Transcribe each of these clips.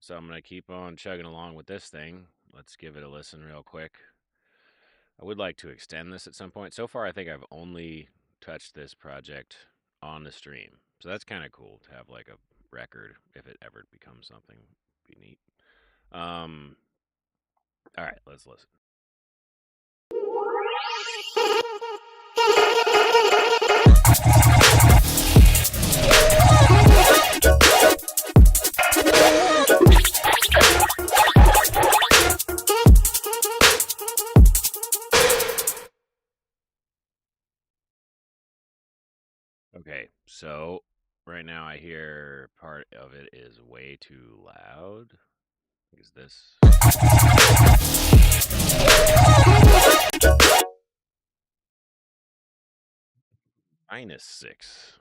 So I'm going to keep on chugging along with this thing. Let's give it a listen real quick. I would like to extend this at some point. So far, I think I've only touched this project on the stream. So that's kind of cool to have like a record if it ever becomes something. Be neat. Um, all right, let's listen. Okay, so right now I hear part of it is way too loud. Is this -6?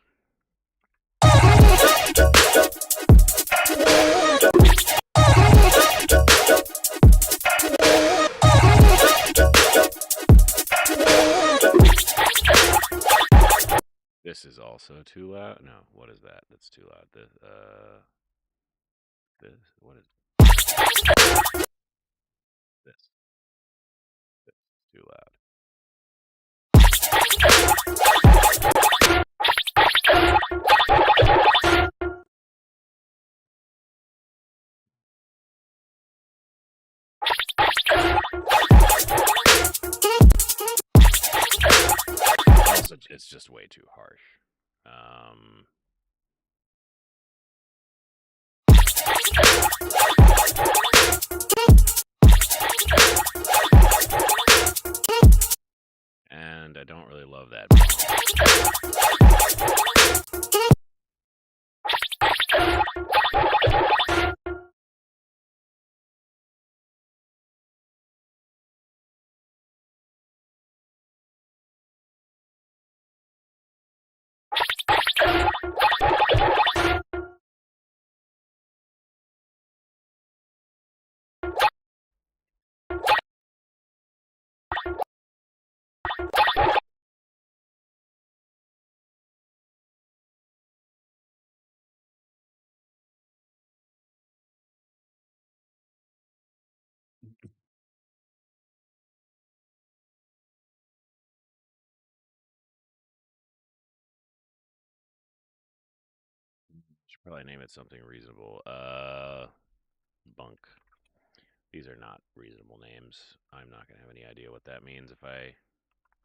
This is also too loud. No, what is that? That's too loud. What is this? This is too loud. Also, it's just way too harsh. Um, and I don't really love that. Should probably name it something reasonable. Bunk. These are not reasonable names. I'm not gonna have any idea what that means if I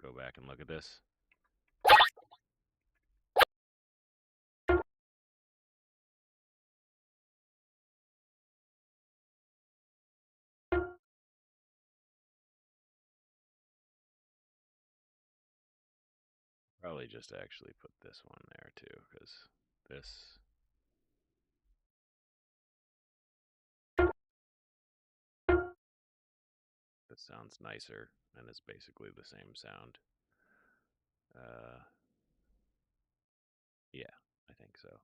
go back and look at this. Probably just actually put this one there too, because this sounds nicer and it's basically the same sound. Uh, yeah, I think so.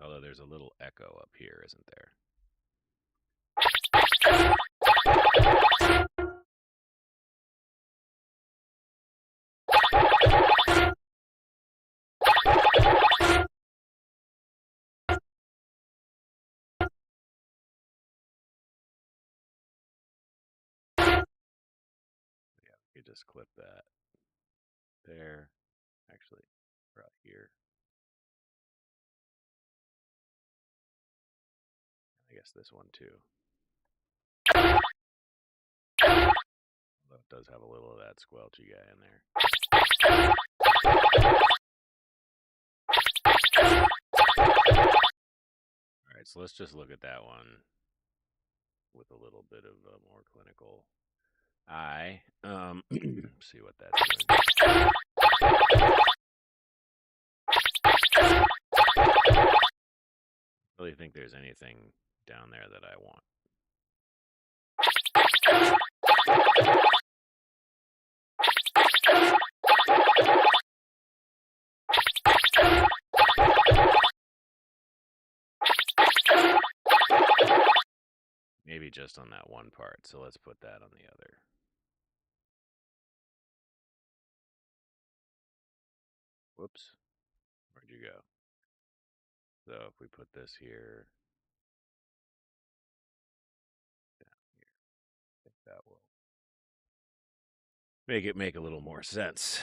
Although there's a little echo up here, isn't there? Yeah, you just clip that there. Actually, right here. I guess this one too. Although it does have a little of that squelchy guy in there. All right, so let's just look at that one with a little bit of a more clinical eye. See what that's doing. I really think there's anything down there that I want. Maybe just on that one part, so let's put that on the other. Whoops. Where'd you go? So if we put this here, down here, I think that will make it make a little more sense.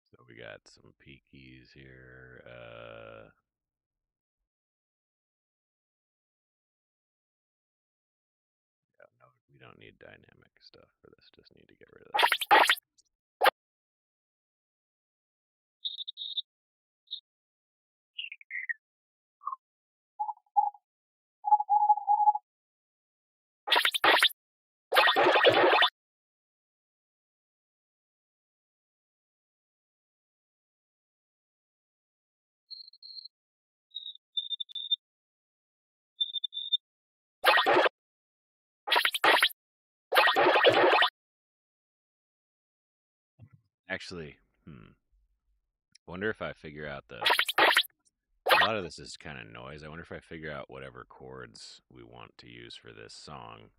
So we got some peakies here. Yeah, no, we don't need dynamic stuff for this. Just need to get rid of that. Actually, wonder if I figure out a lot of this is kind of noise. I wonder if I figure out whatever chords we want to use for this song.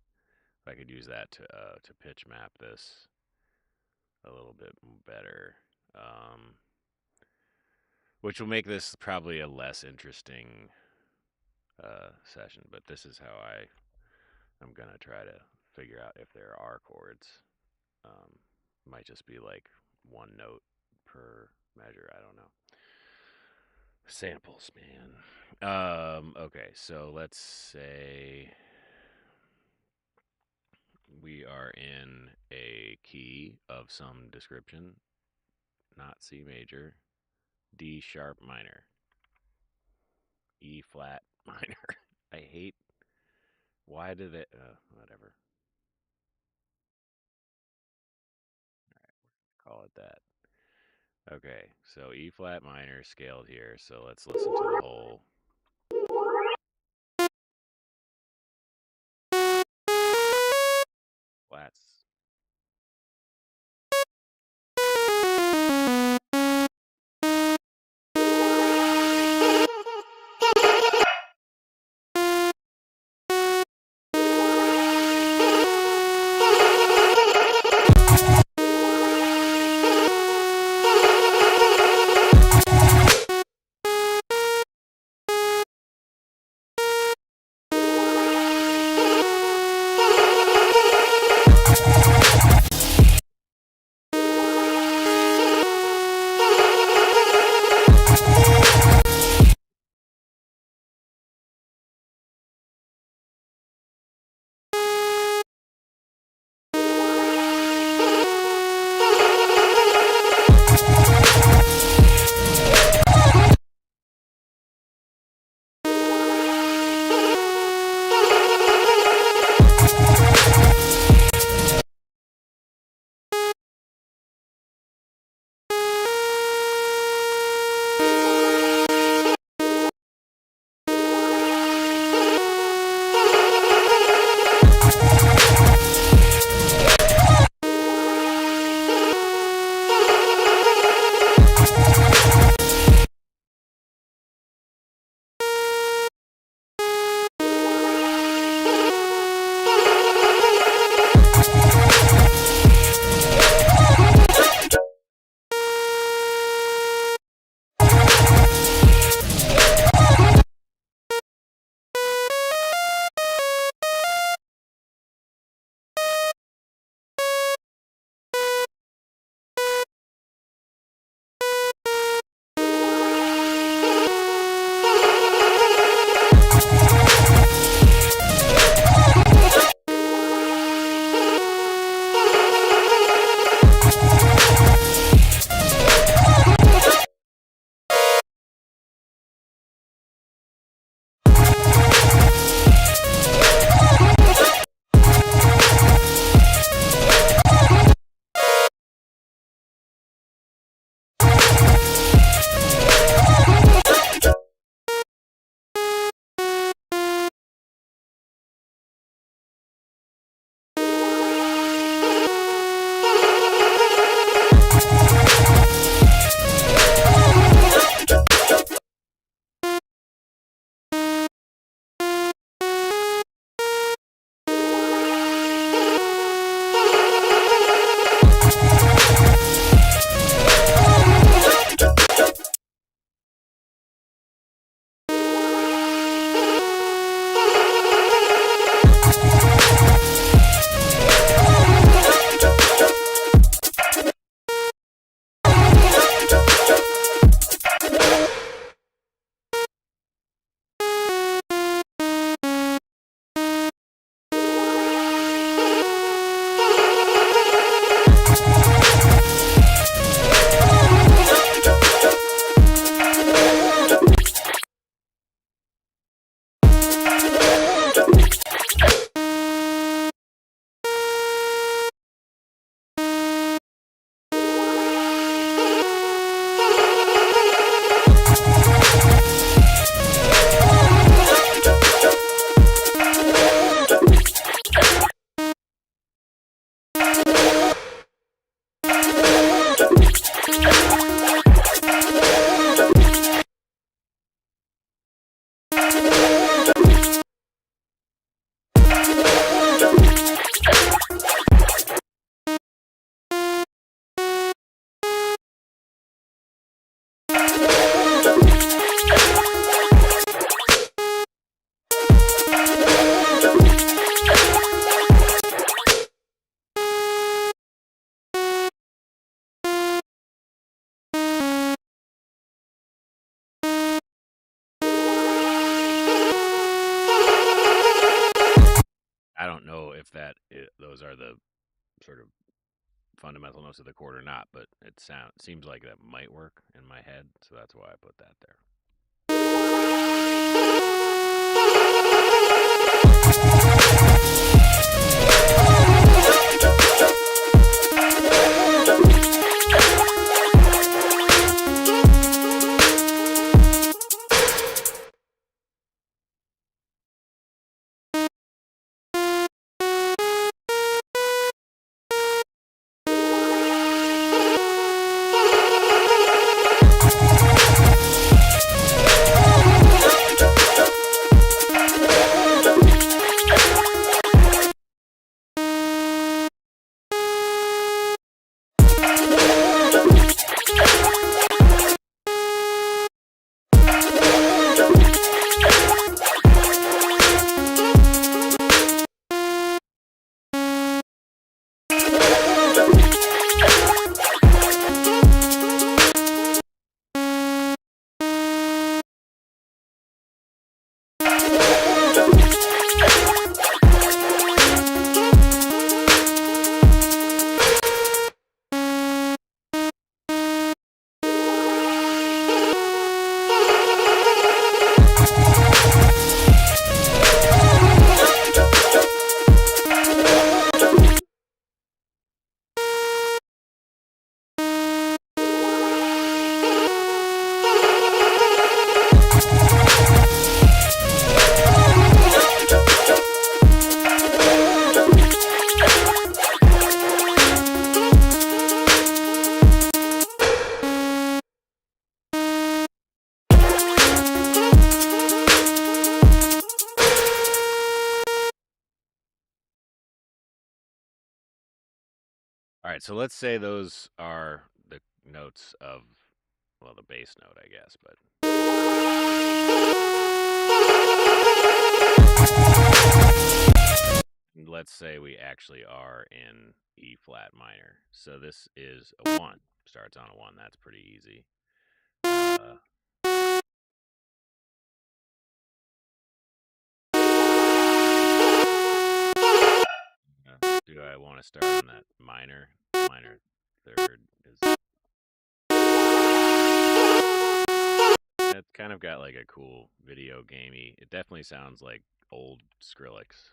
If I could use that to pitch map this a little bit better, which will make this probably a less interesting session. But this is how I'm gonna try to figure out if there are chords. Um, might just be like one note per measure. I don't know. Samples, man. Okay, so let's say we are in a key of some description, not C major, D sharp minor, E flat minor. I hate. Why did it? Whatever. Call it that. Okay, so E flat minor scaled here. So let's listen to the whole. Flats. if those are the sort of fundamental notes of the chord or not, but seems like that might work in my head, so that's why I put that there. All right, so let's say those are the notes of, well, the bass note, I guess, but let's say we actually are in E flat minor. So this is a 1, starts on a 1, that's pretty easy. Do I want to start on that minor? Minor third is. It's kind of got like a cool video gamey. It definitely sounds like old Skrillex.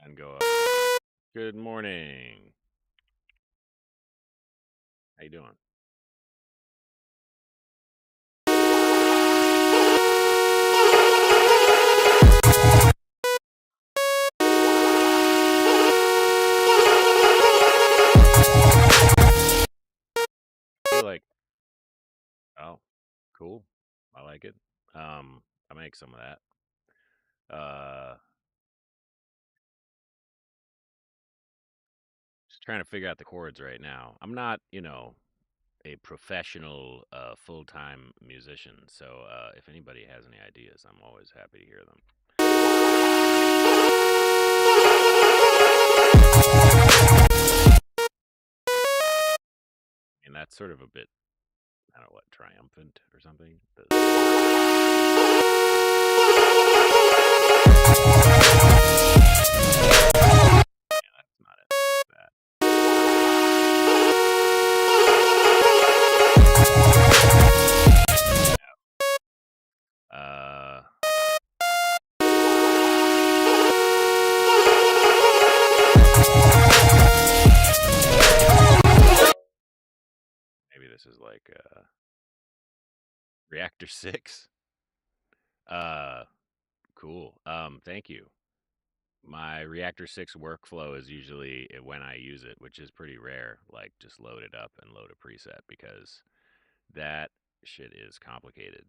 And go up. Good morning. How you doing? Like, oh, cool. I like it. I make some of that. Just trying to figure out the chords right now. I'm not, a professional, full-time musician. So if anybody has any ideas, I'm always happy to hear them. And that's sort of a bit, I don't know what, triumphant or something. Yeah, that's not it. That. Maybe this is like Reactor 6. Cool. Thank you. My Reactor 6 workflow is usually when I use it, which is pretty rare, like just load it up and load a preset because that shit is complicated.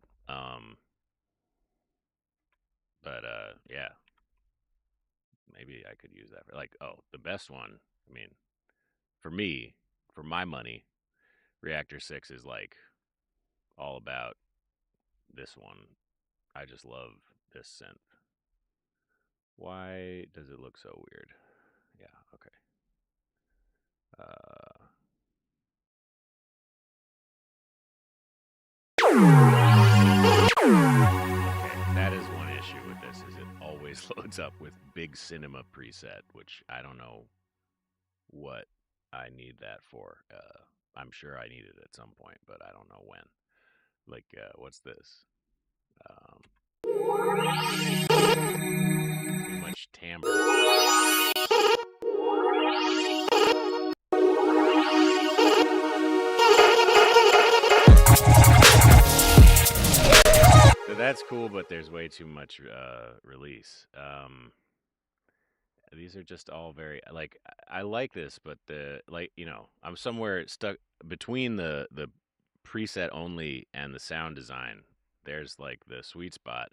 But yeah, maybe I could use that for like, oh, the best one. I mean, for me, for my money, Reactor 6 is like all about this one. I just love this synth. Why does it look so weird? Yeah. Okay. Uh, okay. That is one issue with this. Is it always loads up with big cinema preset, which I don't know what I need that for. I'm sure I need it at some point, but I don't know when. Like, what's this? Um, too much timbre. So that's cool, but there's way too much release. These are just all very like I like this, but the like I'm somewhere stuck between the preset only and the sound design. There's like the sweet spot.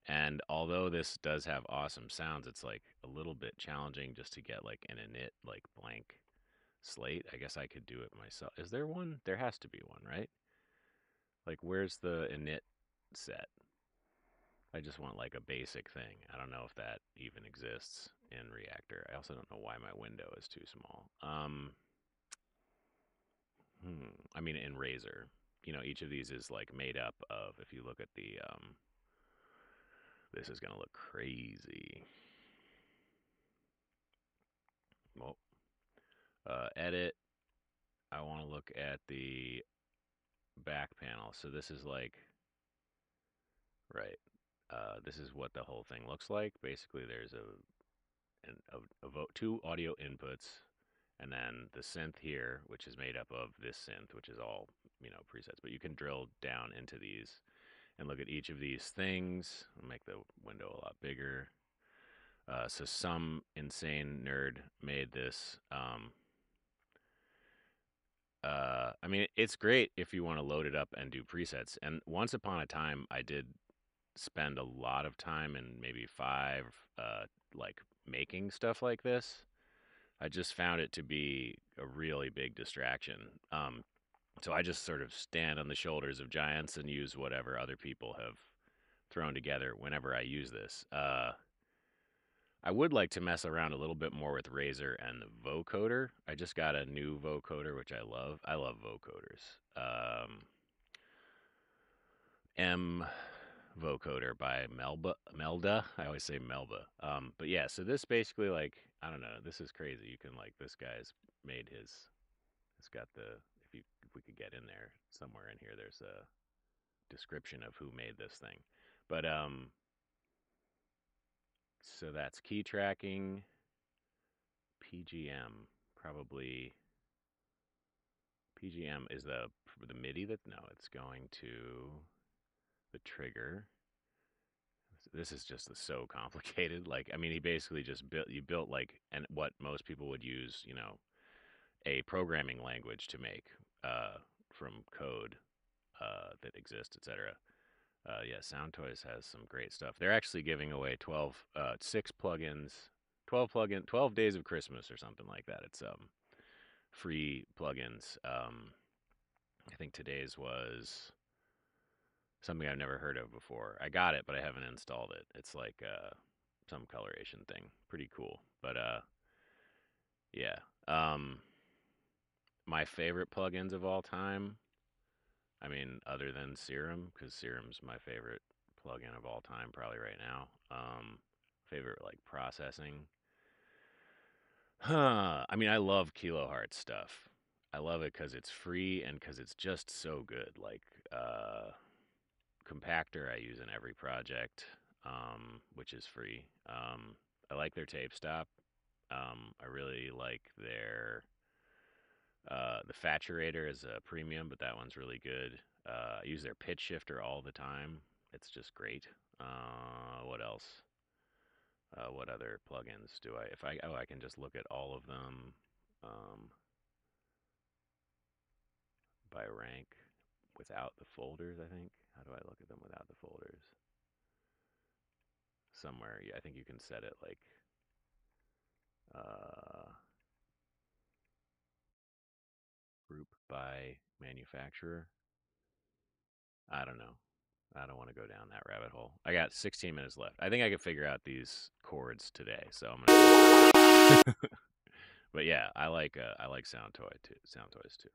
And although this does have awesome sounds, it's like a little bit challenging just to get like an init like blank slate. I guess I could do it myself. Is there one? There has to be one, right? Like where's the init set? I just want like a basic thing. I don't know if that even exists in Reactor. I also don't know why my window is too small. I mean in Razor, each of these is like made up of. If you look at the, this is gonna look crazy. Well, edit. I want to look at the back panel. So this is like right. This is what the whole thing looks like. Basically, there's two audio inputs, and then the synth here, which is made up of this synth, which is all presets. But you can drill down into these and look at each of these things. I'll make the window a lot bigger. So some insane nerd made this. I mean, it's great if you want to load it up and do presets. And once upon a time, I did spend a lot of time and maybe five, like making stuff like this. I just found it to be a really big distraction. So I just sort of stand on the shoulders of giants and use whatever other people have thrown together whenever I use this. I would like to mess around a little bit more with Razor and the vocoder. I just got a new vocoder, which I love. I love vocoders. M vocoder by Melda. I always say Melba. But yeah, so this basically like I don't know. This is crazy. You can like this guy's made his. It's got the if we could get in there somewhere in here. There's a description of who made this thing. But so that's key tracking, PGM, probably PGM is the MIDI that no, it's going to the trigger. This is just so complicated. Like, I mean, he basically just built like and what most people would use, a programming language to make from code that exists, etc. Yeah, Sound Toys has some great stuff. They're actually giving away 6 plugins, 12 days of Christmas or something like that. It's free plugins. I think today's was something I've never heard of before. I got it, but I haven't installed it. It's like some coloration thing. Pretty cool. But yeah. My favorite plugins of all time. I mean, other than Serum, because Serum's my favorite plugin of all time, probably right now. Favorite like processing. Huh. I mean, I love Kiloheart stuff. I love it because it's free and because it's just so good. Like Compactor, I use in every project, which is free. I like their tape stop. I really like their the Faturator is a premium, but that one's really good. I use their pitch shifter all the time. It's just great. What else? What other plugins do I? If I oh, I can just look at all of them um, by rank without the folders. I think. How do I look at them without the folders? Somewhere, yeah, I think you can set it like uh, group by manufacturer. I don't know. I don't want to go down that rabbit hole. I got 16 minutes left. I think I can figure out these chords today, so I'm gonna. But yeah, I like Sound too. Sound Toys too.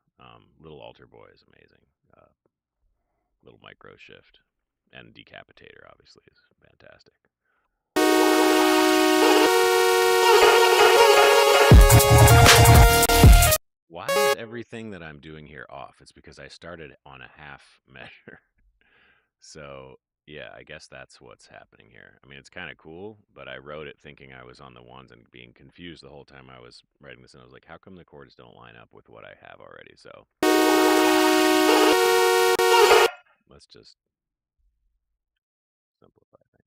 Little Alter Boy is amazing. Little Micro Shift and Decapitator obviously is fantastic. Why is everything that I'm doing here off? It's because I started on a half measure. So, yeah, I guess that's what's happening here. I mean, it's kind of cool, but I wrote it thinking I was on the ones and being confused the whole time I was writing this. And I was like, how come the chords don't line up with what I have already? So, let's just simplify things.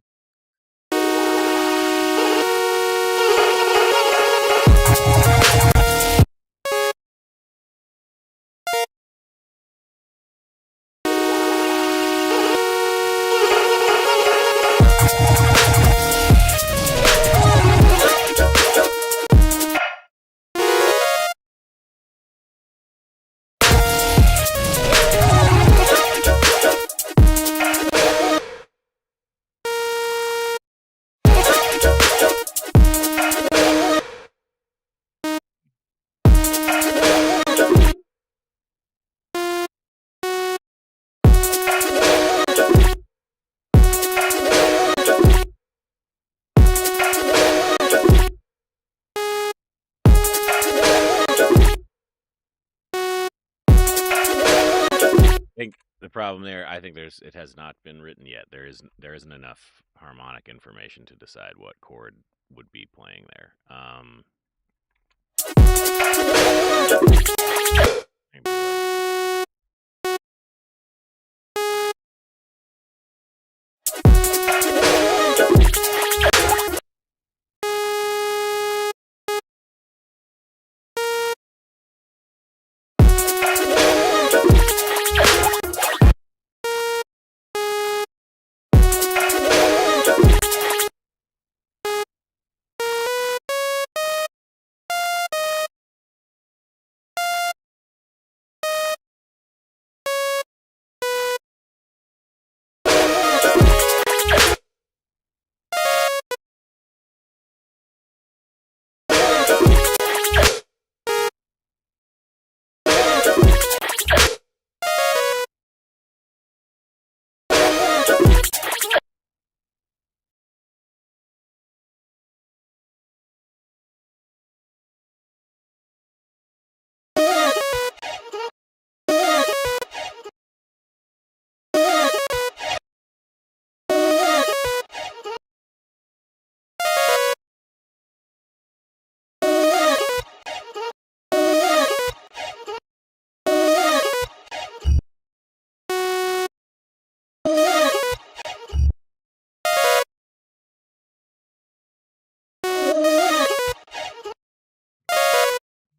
I think the problem there, I think it has not been written yet. There isn't enough harmonic information to decide what chord would be playing there. Maybe like,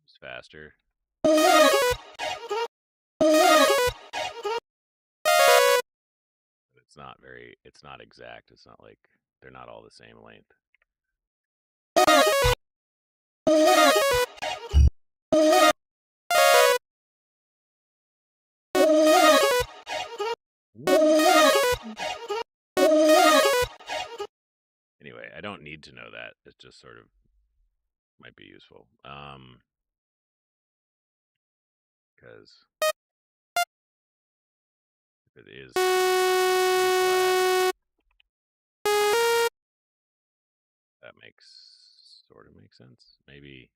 it's faster. It's not exact. It's not like they're not all the same length. Anyway, I don't need to know that. It just sort of might be useful. Because if it is that makes sense. Maybe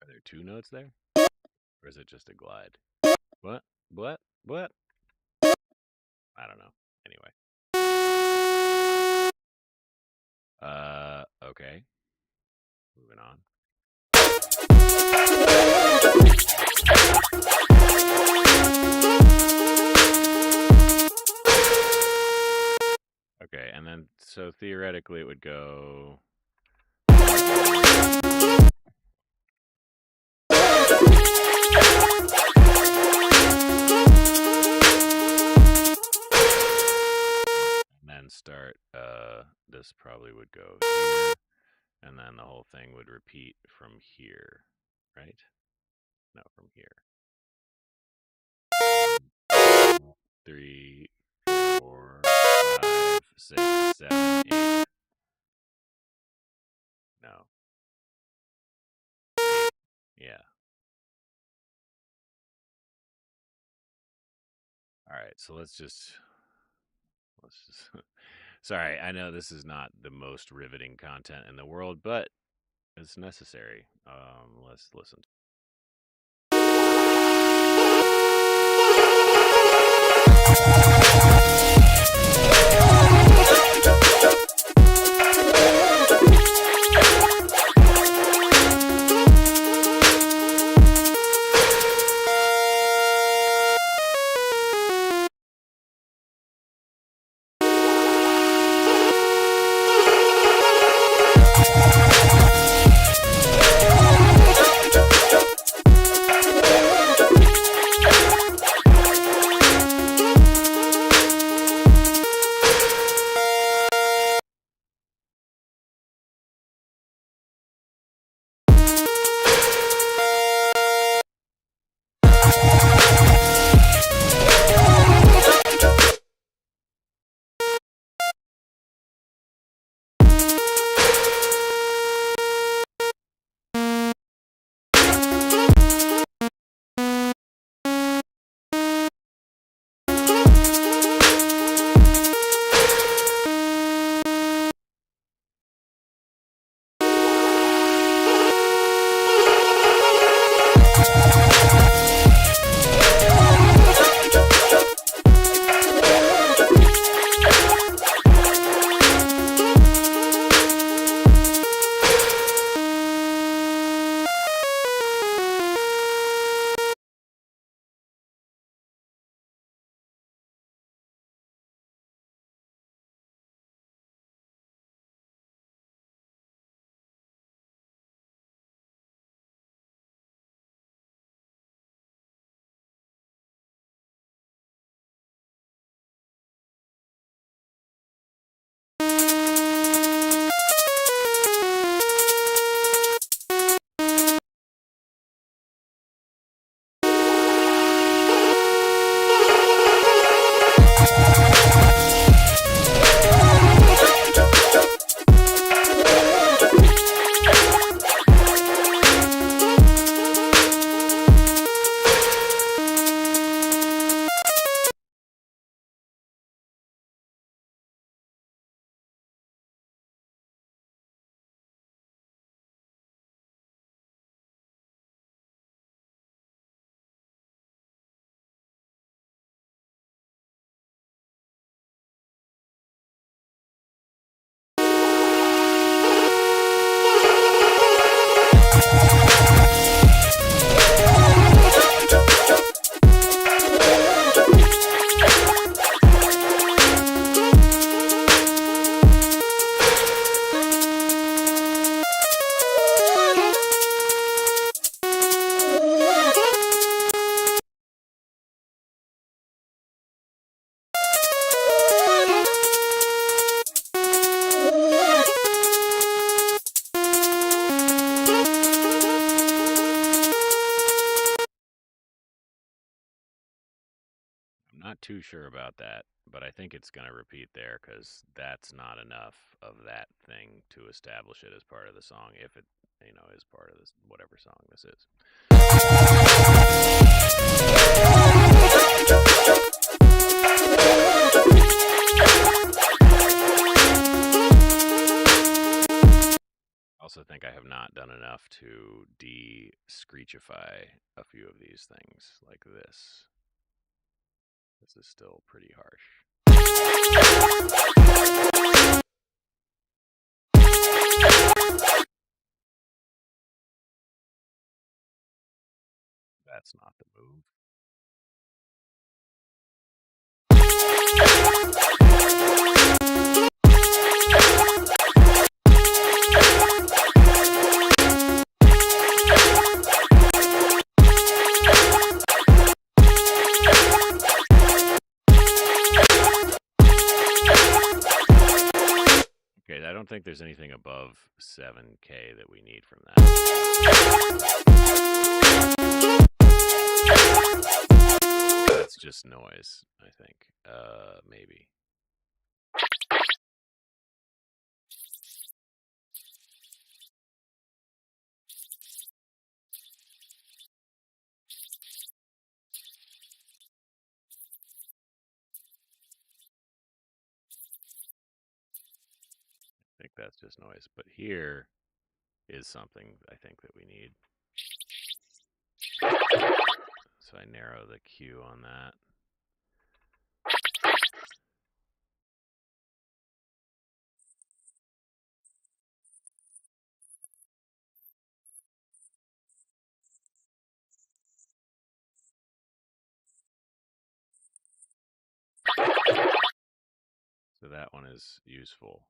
are there two notes there? Or is it just a glide? What? What? What? I don't know. Anyway. Okay. Moving on. Okay, and then so theoretically it would go. start, this probably would go here, and then the whole thing would repeat from here, right? No, from here. 3, 4, 5, 6, 7, 8. No. Yeah. All right, so let's just sorry, I know this is not the most riveting content in the world, but it's necessary. Let's listen. Not too sure about that, but I think it's going to repeat there because that's not enough of that thing to establish it as part of the song if it, is part of this, whatever song this is. I also think I have not done enough to de-screechify a few of these things like this. This is still pretty harsh. That's not the move. don't think there's anything above 7K that we need from that. That's just noise, I think. Maybe. I think that's just noise. But here is something I think that we need. So I narrow the Q on that. So that one is useful.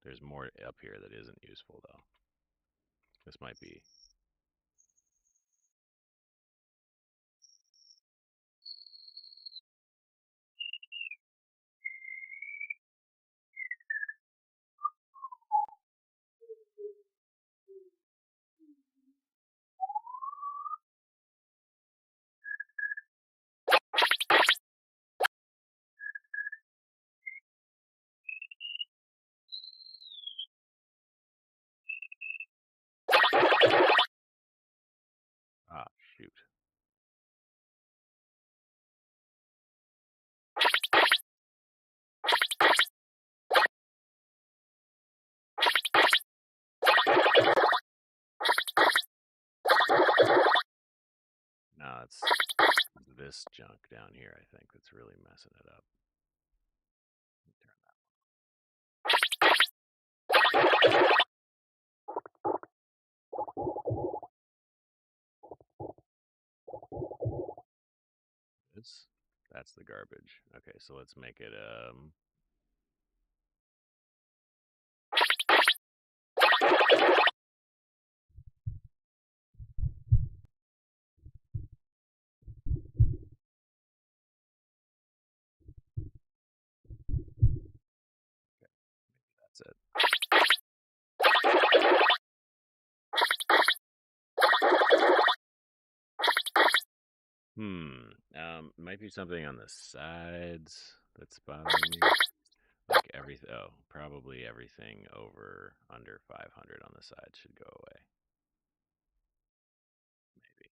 There's more up here that isn't useful though. This might be. Ah, shoot. No, it's this junk down here, I think, that's really messing it up. That's the garbage. Okay, so let's make it that's it. Might be something on the sides that's bothering me. Like everything. Oh, probably everything under 500 on the side should go away. Maybe.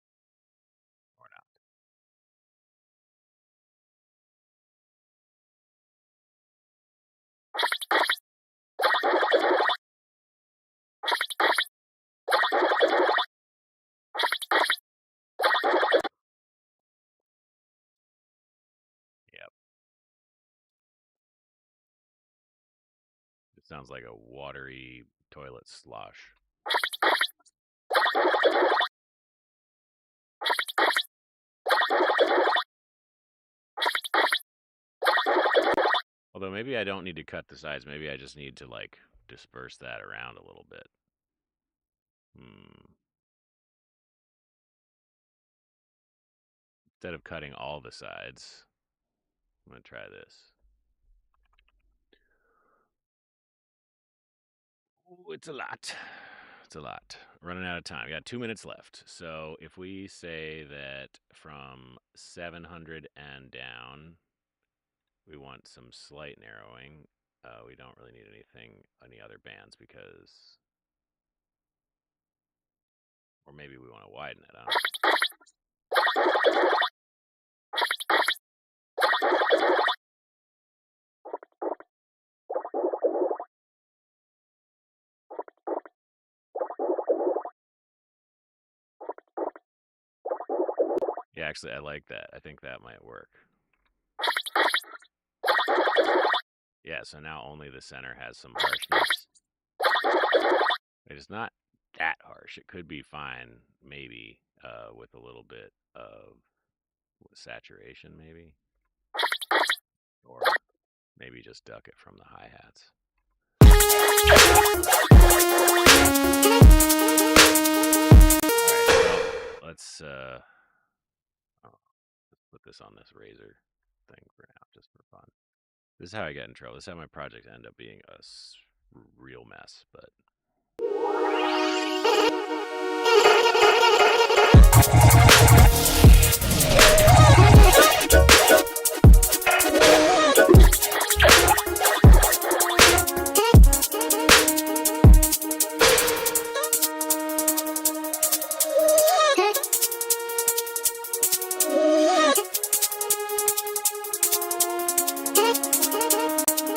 Or not. Yep. It sounds like a watery toilet slosh. Although maybe I don't need to cut the sides. Maybe I just need to like disperse that around a little bit. Instead of cutting all the sides, I'm going to try this. Ooh, it's a lot. It's a lot. Running out of time. We got 2 minutes left. So if we say that from 700 and down, we want some slight narrowing. We don't really need any other bands because, or maybe we want to widen it. Yeah, actually, I like that. I think that might work. Yeah, so now only the center has some harshness. It is not that harsh. It could be fine, maybe, with a little bit of saturation, maybe. Or maybe just duck it from the hi-hats. Alright, let's put this on this razor thing for now, just for fun. This is how I get in trouble. This is how my projects end up being a real mess. But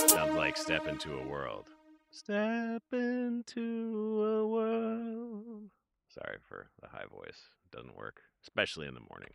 sounds like Step Into a World. Step into a world. Sorry for the high voice. It doesn't work, especially in the morning.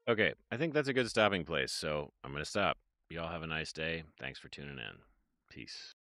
Okay, I think that's a good stopping place, so I'm going to stop. Y'all have a nice day. Thanks for tuning in. Peace.